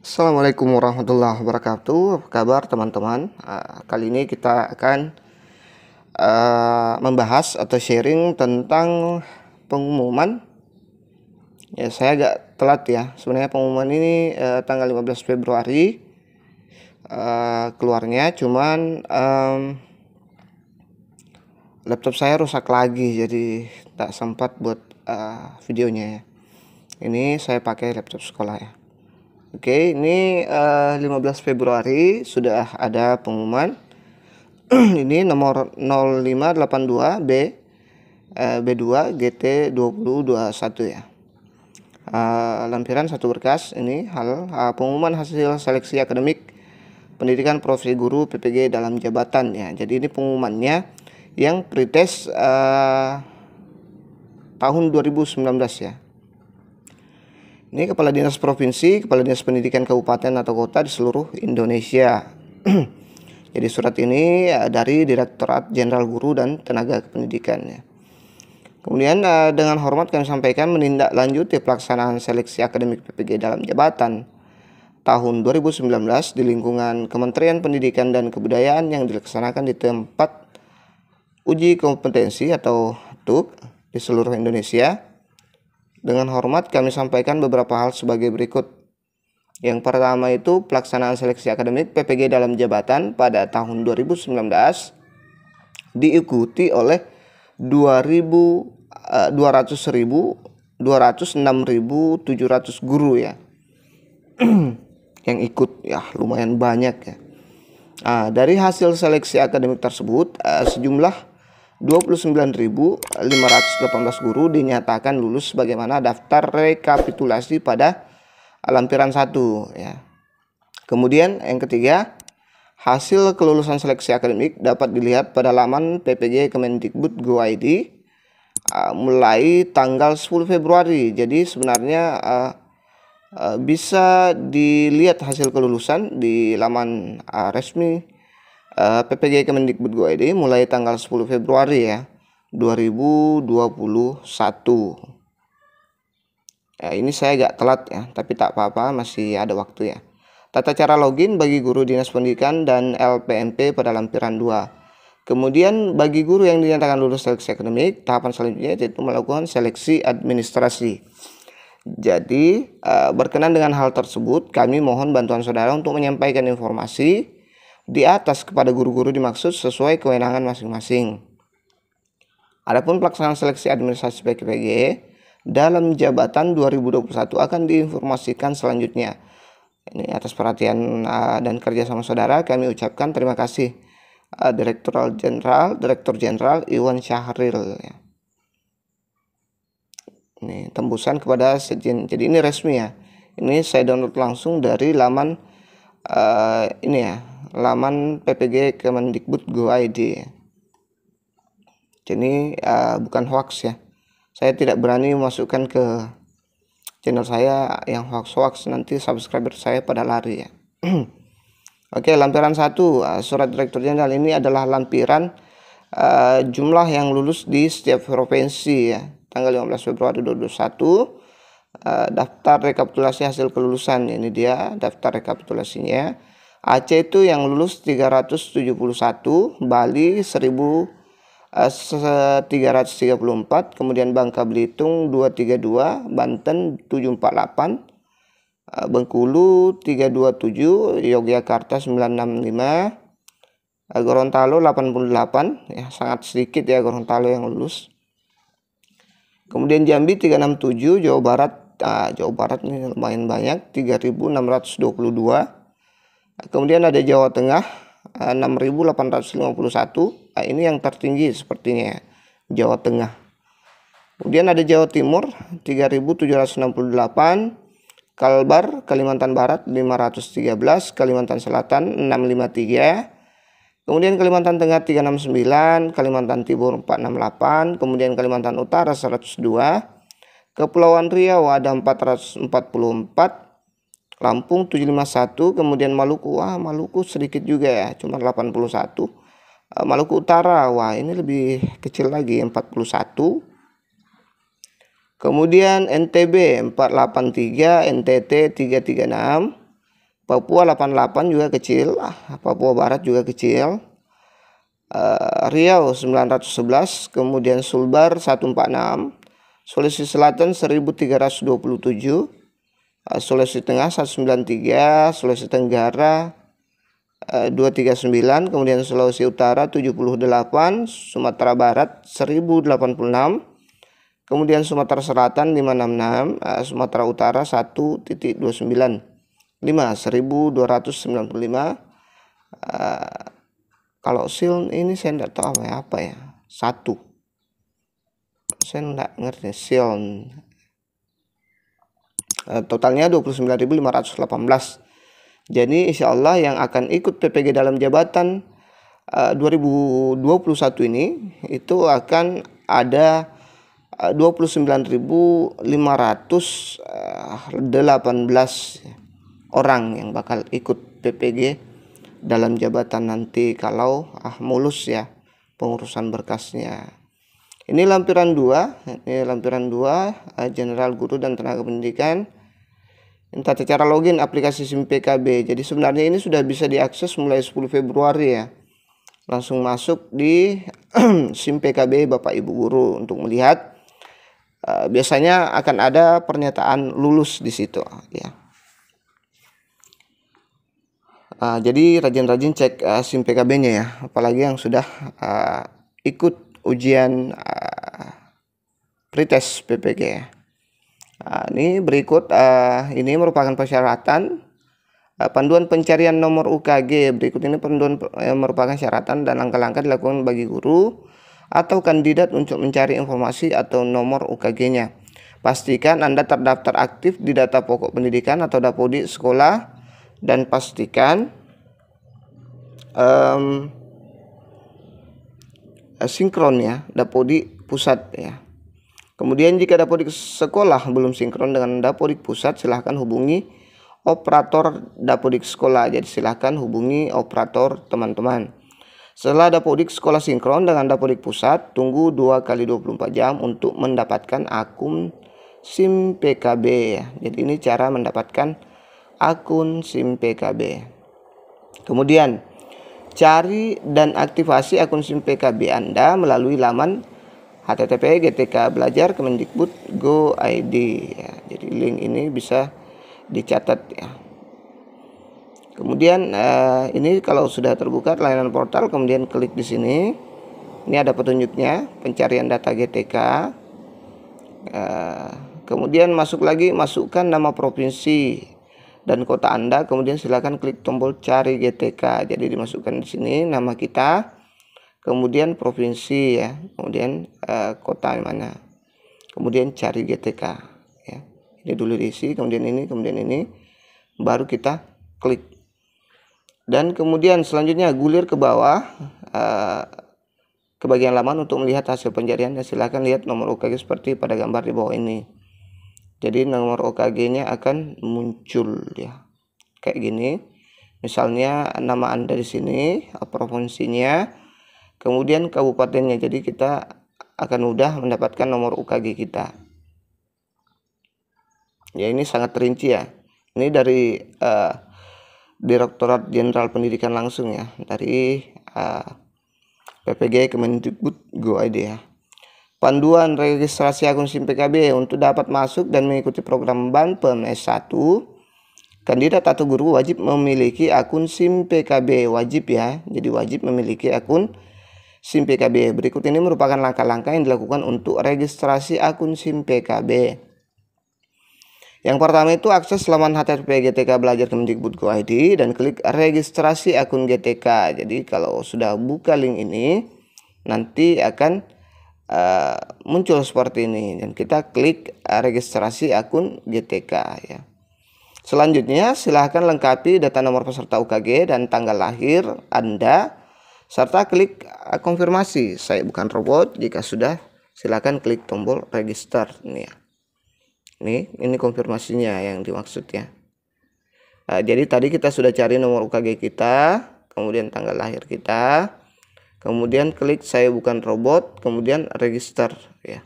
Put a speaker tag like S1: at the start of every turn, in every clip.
S1: Assalamualaikum warahmatullahi wabarakatuh. Apa kabar teman-teman? Kali ini kita akan membahas atau sharing tentang pengumuman. Ya, saya agak telat ya. Sebenarnya pengumuman ini tanggal 15 Februari keluarnya, cuman laptop saya rusak lagi, jadi tak sempat buat videonya ya. Ini saya pakai laptop sekolah ya. Oke, ini 15 Februari sudah ada pengumuman. Ini nomor 0582B B2 GT 2021 ya. Lampiran satu berkas ini pengumuman hasil seleksi akademik pendidikan profesi guru PPG dalam jabatan ya. Jadi ini pengumumannya yang pretest tahun 2019 ya. Ini kepala dinas provinsi, kepala dinas pendidikan kabupaten atau kota di seluruh Indonesia. Jadi surat ini dari Direktorat Jenderal Guru dan Tenaga Pendidikan ya. Kemudian dengan hormat kami sampaikan menindaklanjuti pelaksanaan seleksi akademik PPG dalam jabatan tahun 2019 di lingkungan Kementerian Pendidikan dan Kebudayaan yang dilaksanakan di tempat uji kompetensi atau TUK di seluruh Indonesia. Dengan hormat kami sampaikan beberapa hal sebagai berikut. Yang pertama itu pelaksanaan seleksi akademik PPG dalam jabatan pada tahun 2019 diikuti oleh 206.700 guru ya. Yang ikut ya lumayan banyak ya. Dari hasil seleksi akademik tersebut sejumlah 29.518 guru dinyatakan lulus sebagaimana daftar rekapitulasi pada lampiran 1 ya. Kemudian yang ketiga, hasil kelulusan seleksi akademik dapat dilihat pada laman PPG Kemendikbud.go.id mulai tanggal 10 Februari. Jadi sebenarnya bisa dilihat hasil kelulusan di laman resmi PPG Kemendikbud.go.id mulai tanggal 10 Februari ya 2021. Ya, ini saya agak telat ya, tapi tak apa-apa, masih ada waktu ya. Tata cara login bagi guru Dinas Pendidikan dan LPMP pada lampiran 2. Kemudian bagi guru yang dinyatakan lulus seleksi akademik, tahapan selanjutnya yaitu melakukan seleksi administrasi. Jadi berkenan dengan hal tersebut, kami mohon bantuan saudara untuk menyampaikan informasi di atas kepada guru-guru dimaksud sesuai kewenangan masing-masing. Adapun pelaksanaan seleksi administrasi PPG dalam jabatan 2021 akan diinformasikan selanjutnya. Ini atas perhatian dan kerjasama saudara kami ucapkan terima kasih Direktur Jenderal Iwan Syahril ya. Ini tembusan kepada Sekjen. Jadi ini resmi ya. Ini saya download langsung dari laman ini ya, laman PPG Kemendikbud.go.id. Jadi bukan hoax ya. Saya tidak berani memasukkan ke channel saya yang hoax, nanti subscriber saya pada lari ya. Oke, lampiran 1 surat Direktur Jenderal ini adalah lampiran jumlah yang lulus di setiap provinsi ya. Tanggal 15 Februari 2021 daftar rekapitulasi hasil kelulusan. Ini dia daftar rekapitulasinya. Aceh itu yang lulus 371, Bali 1.334, kemudian Bangka Belitung 232, Banten 748, Bengkulu 327, Yogyakarta 965, Gorontalo 88 ya, sangat sedikit ya Gorontalo yang lulus. Kemudian Jambi 367, Jawa Barat ini lumayan banyak 3.622. Kemudian ada Jawa Tengah 6.851. Ini yang tertinggi sepertinya Jawa Tengah. Kemudian ada Jawa Timur 3.768, Kalbar Kalimantan Barat 513, Kalimantan Selatan 653, kemudian Kalimantan Tengah 369, Kalimantan Timur 468, kemudian Kalimantan Utara 102, Kepulauan Riau ada 444, Lampung 751, kemudian Maluku, Maluku sedikit juga ya, cuma 81. Maluku Utara, ini lebih kecil lagi 41. Kemudian NTB 483, NTT 336, Papua 88 juga kecil, Papua Barat juga kecil, Riau 911, kemudian Sulbar 146, Sulawesi Selatan 1327, Sulawesi Tengah 193, Sulawesi Tenggara 239, kemudian Sulawesi Utara 78, Sumatera Barat 1086, kemudian Sumatera Selatan 566, Sumatera Utara 1.295, 1295. Kalau sil ini saya tidak tahu apa ya, satu. Saya tidak ngerti sil. Totalnya 29.518. Jadi insya Allah yang akan ikut PPG dalam jabatan 2021 ini itu akan ada 29.518 orang yang bakal ikut PPG dalam jabatan nanti kalau mulus ya pengurusan berkasnya. Ini lampiran 2, General Guru dan Tenaga Pendidikan. Tata cara login aplikasi SIM PKB. Jadi sebenarnya ini sudah bisa diakses mulai 10 Februari ya. Langsung masuk di SIM PKB Bapak Ibu Guru untuk melihat. Biasanya akan ada pernyataan lulus di situ ya. Jadi rajin-rajin cek SIM PKB-nya ya, apalagi yang sudah ikut ujian pretest PPG ya. Ini berikut, ini merupakan persyaratan panduan pencarian nomor UKG. Berikut ini panduan merupakan syaratan dan langkah-langkah dilakukan bagi guru atau kandidat untuk mencari informasi atau nomor UKG-nya. Pastikan Anda terdaftar aktif di data pokok pendidikan atau Dapodik sekolah, dan pastikan sinkron ya Dapodik pusat ya. Kemudian jika Dapodik sekolah belum sinkron dengan Dapodik pusat, silahkan hubungi operator Dapodik sekolah. Jadi silahkan hubungi operator teman-teman. Setelah Dapodik sekolah sinkron dengan Dapodik pusat, tunggu 2 kali 24 jam untuk mendapatkan akun SIM PKB ya. Jadi ini cara mendapatkan akun SIM PKB. Kemudian cari dan aktivasi akun SIM PKB Anda melalui laman http://gtk-belajar-kemendikbud.go.id ya. Jadi link ini bisa dicatat ya. Kemudian ini kalau sudah terbuka layanan portal, kemudian klik di sini. Ini ada petunjuknya, pencarian data GTK. Kemudian masuk lagi, masukkan nama provinsi dan kota Anda. Kemudian silakan klik tombol cari GTK. Jadi dimasukkan di sini nama kita. Kemudian provinsi ya, kemudian kota mana, kemudian cari GTK ya. Ini dulu diisi, kemudian ini, baru kita klik. Dan kemudian selanjutnya gulir ke bawah ke bagian laman untuk melihat hasil pencarian, dan silakan lihat nomor UKG seperti pada gambar di bawah ini. Jadi nomor UKG-nya akan muncul ya, kayak gini. Misalnya nama Anda di sini, provinsinya, kemudian kabupatennya. Jadi kita akan mudah mendapatkan nomor UKG kita. Ya ini sangat rinci ya. Ini dari Direktorat Jenderal Pendidikan langsung ya, dari PPG Kemendikbud.go.id ya. Panduan registrasi akun SIM PKB. Untuk dapat masuk dan mengikuti program BANPEM S1, kandidat atau guru wajib memiliki akun SIM PKB, wajib ya. Jadi wajib memiliki akun SIM PKB. Berikut ini merupakan langkah-langkah yang dilakukan untuk registrasi akun SIM PKB. Yang pertama itu akses laman http gtk-belajar-kemendikbud.go.id dan klik registrasi akun GTK. Jadi kalau sudah buka link ini, nanti akan muncul seperti ini, dan kita klik registrasi akun GTK ya. Selanjutnya silahkan lengkapi data nomor peserta UKG dan tanggal lahir Anda, serta klik konfirmasi saya bukan robot. Jika sudah, silahkan klik tombol register nih ya. Ini konfirmasinya yang dimaksud ya. Jadi tadi kita sudah cari nomor UKG kita, kemudian tanggal lahir kita, kemudian klik saya bukan robot, kemudian register ya.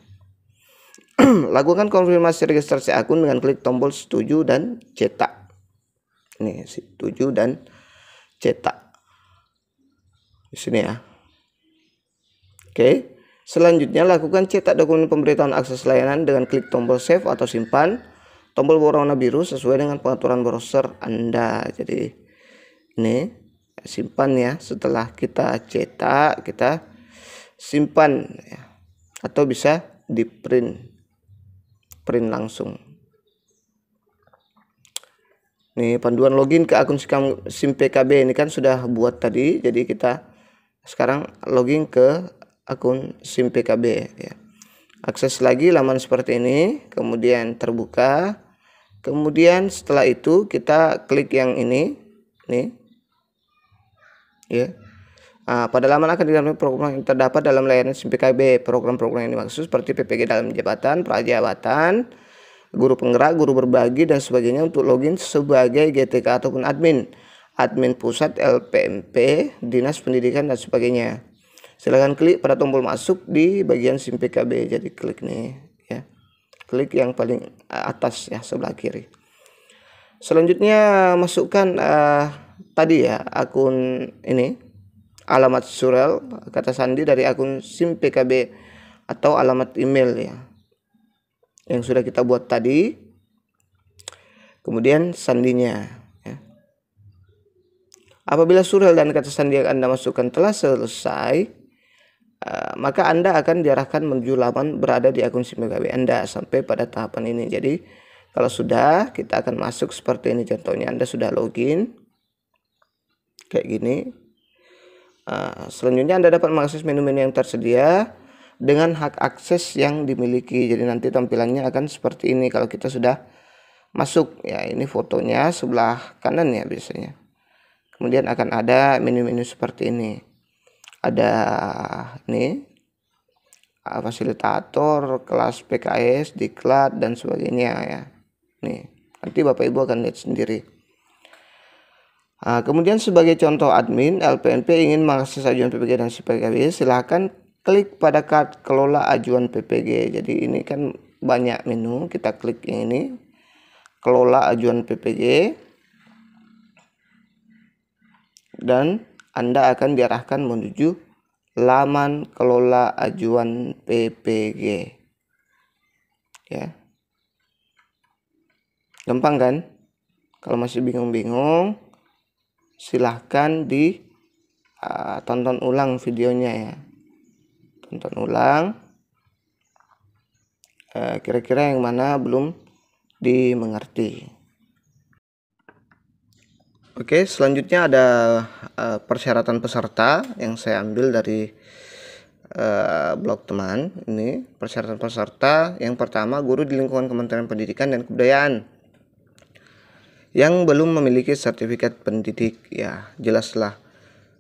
S1: Lakukan konfirmasi registrasi akun dengan klik tombol setuju dan cetak. Ini 7 dan cetak di sini ya. Oke, selanjutnya lakukan cetak dokumen pemberitahuan akses layanan dengan klik tombol save atau simpan, tombol berwarna biru sesuai dengan pengaturan browser Anda. Jadi ini simpan ya, setelah kita cetak kita simpan ya, atau bisa di print langsung. Nih panduan login ke akun SIM PKB ini kan sudah buat tadi, jadi kita sekarang login ke akun SIM PKB ya. Akses lagi laman seperti ini, kemudian terbuka. Kemudian setelah itu kita klik yang ini nih ya. Pada laman akan didapatkan program yang terdapat dalam layanan SIM PKB. Program-program yang dimaksud seperti PPG dalam jabatan, prajabatan, guru penggerak, guru berbagi dan sebagainya untuk login sebagai GTK ataupun admin pusat, LPMP, Dinas Pendidikan dan sebagainya. Silahkan klik pada tombol masuk di bagian SIM PKB. Jadi klik nih ya. Klik yang paling atas ya, sebelah kiri. Selanjutnya masukkan tadi ya akun ini, alamat surel kata sandi dari akun SIM PKB atau alamat email ya yang sudah kita buat tadi. Kemudian sandinya ya. Apabila surel dan kata sandi yang Anda masukkan telah selesai, maka Anda akan diarahkan menuju laman berada di akun SIM PKB Anda sampai pada tahapan ini. Jadi kalau sudah, kita akan masuk seperti ini. Contohnya Anda sudah login kayak gini. Selanjutnya Anda dapat mengakses menu-menu yang tersedia dengan hak akses yang dimiliki. Jadi nanti tampilannya akan seperti ini kalau kita sudah masuk ya. Ini fotonya sebelah kanan ya biasanya. Kemudian akan ada menu-menu seperti ini. Ada nih fasilitator, kelas PKS, diklat dan sebagainya ya. Nih, nanti Bapak Ibu akan lihat sendiri. Kemudian sebagai contoh admin LPNP ingin mengakses ajuan PPG dan SIM PKB, silahkan klik pada kartu kelola ajuan PPG. Jadi ini kan banyak menu, kita klik yang ini, kelola ajuan PPG, dan Anda akan diarahkan menuju laman kelola ajuan PPG ya. Gampang kan? Kalau masih bingung-bingung, silahkan tonton ulang videonya ya. Tonton ulang. Kira-kira yang mana belum dimengerti. Oke, selanjutnya ada persyaratan peserta yang saya ambil dari blog teman. Ini persyaratan peserta. Yang pertama, guru di lingkungan Kementerian Pendidikan dan Kebudayaan yang belum memiliki sertifikat pendidik ya. Jelaslah,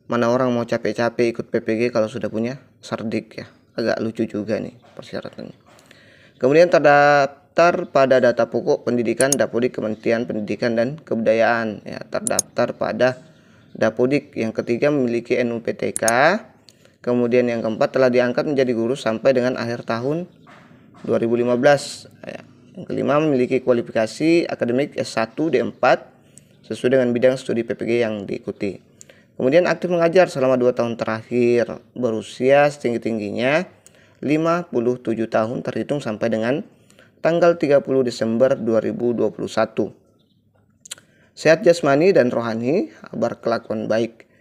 S1: mana orang mau capek-capek ikut PPG kalau sudah punya serdik ya. Agak lucu juga nih persyaratannya. Kemudian terdaftar pada data pokok pendidikan Dapodik Kementerian Pendidikan dan Kebudayaan ya, terdaftar pada Dapodik. Yang ketiga, memiliki NUPTK. Kemudian yang keempat, telah diangkat menjadi guru sampai dengan akhir tahun 2015 ya. Yang kelima, memiliki kualifikasi akademik S1 D4 sesuai dengan bidang studi PPG yang diikuti. Kemudian aktif mengajar selama 2 tahun terakhir, berusia setinggi-tingginya 57 tahun terhitung sampai dengan tanggal 30 Desember 2021. Sehat jasmani dan rohani, berkelakuan baik.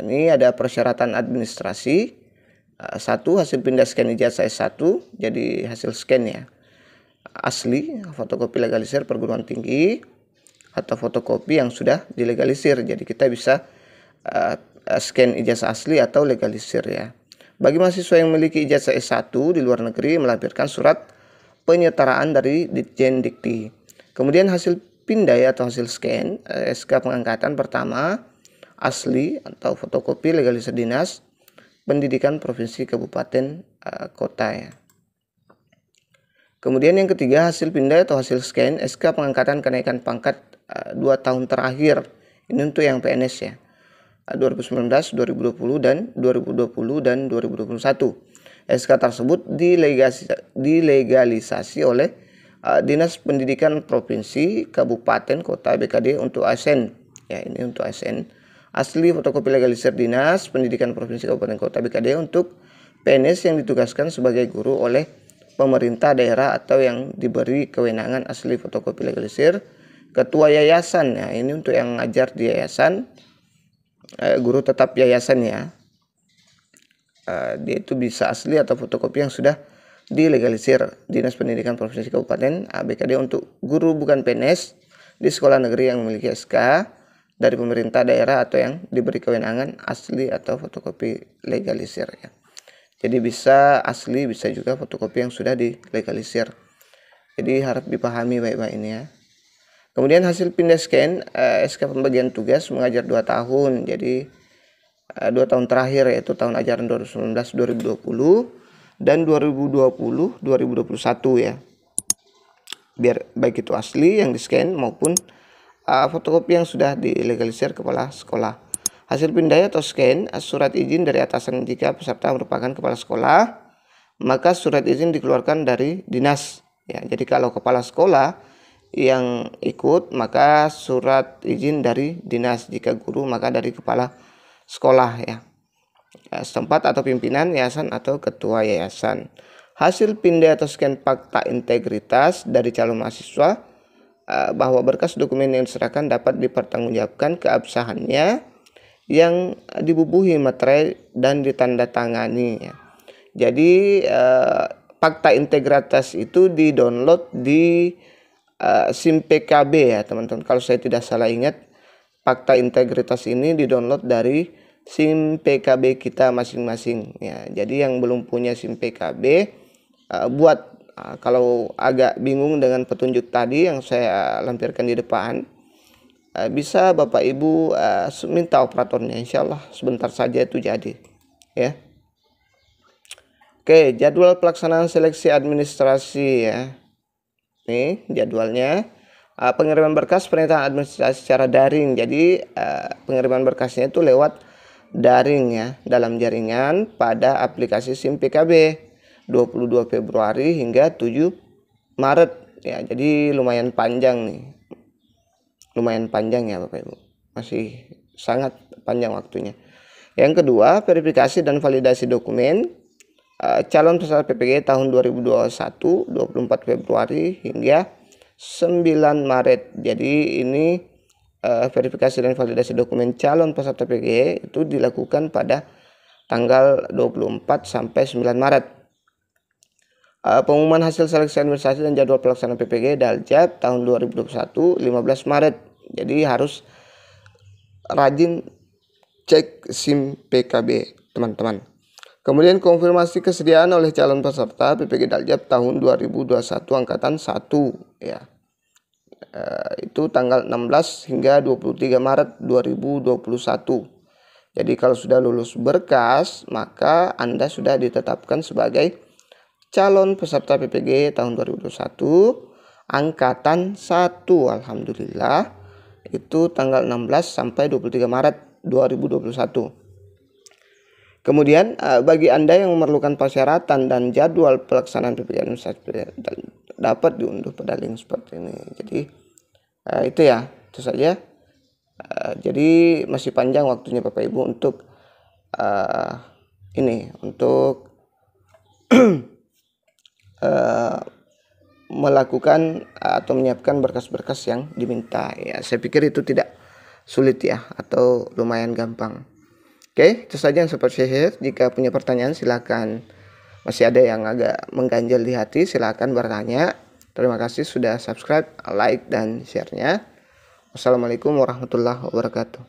S1: Ini ada persyaratan administrasi. 1. Hasil pindah scan ijazah S1, jadi hasil scan ya, asli, fotokopi legalisir perguruan tinggi atau fotokopi yang sudah dilegalisir. Jadi kita bisa scan ijazah asli atau legalisir ya. Bagi mahasiswa yang memiliki ijazah S1 di luar negeri, melampirkan surat penyetaraan dari Ditjen Dikti. Kemudian hasil pindai atau hasil scan SK pengangkatan pertama asli atau fotokopi legalisir dinas pendidikan provinsi kabupaten kota ya. Kemudian yang ketiga, hasil pindai atau hasil scan SK pengangkatan kenaikan pangkat 2 tahun terakhir. Ini untuk yang PNS ya, 2019, 2020 dan 2020 dan 2021. SK tersebut dilegalisasi oleh Dinas Pendidikan Provinsi, Kabupaten, Kota, BKD untuk ASN. Ya, ini untuk ASN. Asli fotokopi legalisir Dinas Pendidikan Provinsi, Kabupaten, Kota, BKD untuk PNS yang ditugaskan sebagai guru oleh pemerintah daerah atau yang diberi kewenangan asli fotokopi legalisir. Ketua yayasan, ya ini untuk yang ngajar di yayasan, guru tetap yayasan ya. Dia itu bisa asli atau fotokopi yang sudah dilegalisir Dinas Pendidikan Provinsi Kabupaten BKD untuk guru bukan PNS di sekolah negeri yang memiliki SK dari pemerintah daerah atau yang diberi kewenangan asli atau fotokopi legalisir ya. Jadi bisa asli, bisa juga fotokopi yang sudah dilegalisir. Jadi harap dipahami baik-baik ini ya. Kemudian hasil pindah scan SK pembagian tugas mengajar 2 tahun. Jadi 2 tahun terakhir yaitu tahun ajaran 2019-2020 dan 2020-2021 ya. Biar baik itu asli yang di scan maupun fotokopi yang sudah dilegalisir kepala sekolah. Hasil pindah atau scan surat izin dari atasan jika peserta merupakan kepala sekolah, maka surat izin dikeluarkan dari dinas ya. Jadi kalau kepala sekolah yang ikut maka surat izin dari dinas, jika guru maka dari kepala sekolah ya, setempat atau pimpinan yayasan atau ketua yayasan. Hasil pindah atau scan fakta integritas dari calon mahasiswa bahwa berkas dokumen yang diserahkan dapat dipertanggungjawabkan keabsahannya yang dibubuhi materai dan ditandatangani ya. Jadi fakta integritas itu di-download di SIM PKB ya teman-teman. Kalau saya tidak salah ingat, fakta integritas ini di-download dari SIM PKB kita masing-masing ya. Jadi yang belum punya SIM PKB buat kalau agak bingung dengan petunjuk tadi yang saya lampirkan di depan, bisa Bapak Ibu minta operatornya, insya Allah sebentar saja itu jadi ya. Oke, jadwal pelaksanaan seleksi administrasi ya. Nih jadwalnya. Pengiriman berkas perintah administrasi secara daring. Jadi pengiriman berkasnya itu lewat daring ya, dalam jaringan pada aplikasi SIM PKB 22 Februari hingga 7 Maret ya. Jadi lumayan panjang nih. Lumayan panjang ya Bapak Ibu. Masih sangat panjang waktunya. Yang kedua, verifikasi dan validasi dokumen calon peserta PPG tahun 2021 24 Februari hingga 9 Maret. Jadi ini verifikasi dan validasi dokumen calon peserta PPG itu dilakukan pada tanggal 24 sampai 9 Maret. Pengumuman hasil seleksi administrasi dan jadwal pelaksanaan PPG Daljab tahun 2021 15 Maret. Jadi harus rajin cek SIM PKB teman-teman. Kemudian konfirmasi kesediaan oleh calon peserta PPG Daljab tahun 2021 angkatan 1 ya. Itu tanggal 16 hingga 23 Maret 2021. Jadi kalau sudah lulus berkas, maka Anda sudah ditetapkan sebagai calon peserta PPG tahun 2021 angkatan 1. Alhamdulillah. Itu tanggal 16 sampai 23 Maret 2021. Kemudian bagi Anda yang memerlukan persyaratan dan jadwal pelaksanaan PPG administrasi dapat diunduh pada link seperti ini. Jadi itu ya, itu saja. Jadi masih panjang waktunya Bapak Ibu untuk melakukan atau menyiapkan berkas-berkas yang diminta ya. Saya pikir itu tidak sulit ya, atau lumayan gampang. Oke, itu saja yang seperti saya. Jika punya pertanyaan silakan. Masih ada yang agak mengganjal di hati, silakan bertanya. Terima kasih sudah subscribe, like, dan share-nya. Wassalamualaikum warahmatullahi wabarakatuh.